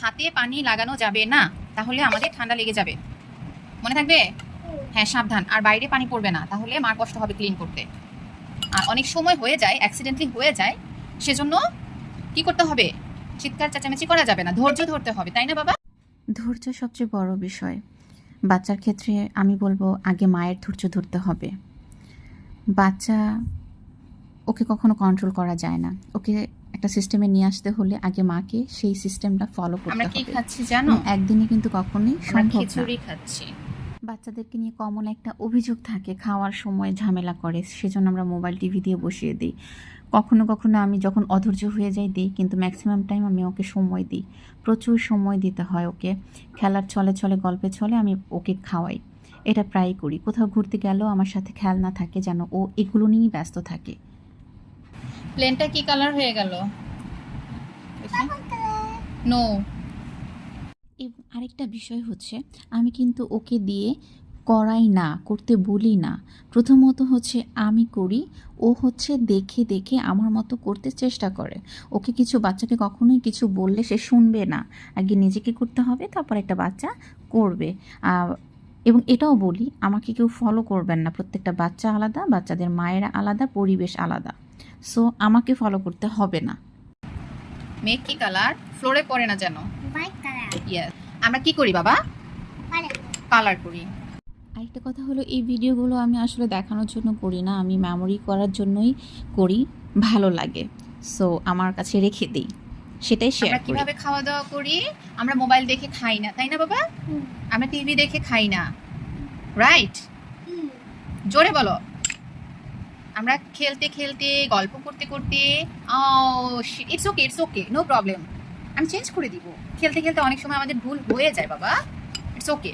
হাতে পানি লাগানো যাবে না, তাহলে আমাদের ঠান্ডা লেগে যাবে। মনে থাকবে? হ্যাঁ, সাবধান। আর বাইরে পানি পড়বে না, তাহলে মার কষ্ট হবে ক্লিন করতে। আর অনেক সময় হয়ে যায়, অ্যাক্সিডেন্টলি হয়ে যায়, সেজন্য কি করতে হবে? চিৎকার চেঁচামেচি করা যাবে না, ধৈর্য ধরতে হবে, তাই না বাবা? ধৈর্য সবচেয়ে বড় বিষয়। বাচ্চার ক্ষেত্রে আমি বলবো আগে মায়ের ধৈর্য ধরতে হবে। বাচ্চা ওকে কখনো কন্ট্রোল করা যায় না। ওকে একটা সিস্টেমে নিয়ে আসতে হলে আগে মাকে সেই সিস্টেমটা ফলো করতে আমরা হবে। কি খাচ্ছি জানো? একদিনে কিন্তু কখনোই আমরা সম্ভব না। খিচুড়ি খাচ্ছি। বাচ্চাদেরকে নিয়ে কমন একটা অভিযোগ থাকে, খাওয়ার সময় ঝামেলা করে, সেজন্য আমরা মোবাইল টিভি দিয়ে বসিয়ে দিই। কখনো কখনো আমি যখন অধৈর্য হয়ে যাই দিই, কিন্তু ম্যাক্সিমাম টাইম আমি ওকে সময় দিই। প্রচুর সময় দিতে হয় ওকে। খেলার ছলে ছলে গল্পে ছলে আমি ওকে খাওয়াই। এটা প্রায়ই করি। কোথাও ঘুরতে গেলেও আমার সাথে খেলনা থাকে, যেন ও এগুলো নিয়েই ব্যস্ত থাকে। প্লেনটা কি কালার হয়ে গেল? নো। এবং আরেকটা বিষয় হচ্ছে, আমি কিন্তু ওকে দিয়ে করাই না, করতে বলি না। প্রথমত হচ্ছে আমি করি, ও হচ্ছে দেখে দেখে আমার মতো করতে চেষ্টা করে। ওকে কিছু বাচ্চাকে কখনোই কিছু বললে সে শুনবে না। আগে নিজেকে করতে হবে, তারপর একটা বাচ্চা করবে। এবং এটাও বলি, আমাকে কেউ ফলো করবেন না। প্রত্যেকটা বাচ্চা আলাদা, বাচ্চাদের মায়েরা আলাদা, পরিবেশ আলাদা। সো আমাকে ফলো করতে হবে না। মেঘ কি কালার? ফ্লোরে পড়ে না যেন। White colour yes. আমরা কি করি বাবা? কালার করি। আরেকটা কথা হলো, এই ভিডিওগুলো আমি আসলে দেখানোর জন্য করি না, আমি মেমোরি করার জন্যই করি, ভালো লাগে। সো আমার কাছে রেখে দিই, সেটাই শেয়ার আমরা করি। কিভাবে খাওয়া দাওয়া করি? আমরা মোবাইল দেখে খাই না, তাই না বাবা? আমরা টিভি দেখে খাই না, রাইট? জোরে বলো। আমরা খেলতে খেলতে, গল্প করতে করতে, it's okay, it's okay, no problem, আমি চেঞ্জ করে দিব। খেলতে খেলতে অনেক সময় আমাদের ভুল হয়ে যায় বাবা, ইটস ওকে।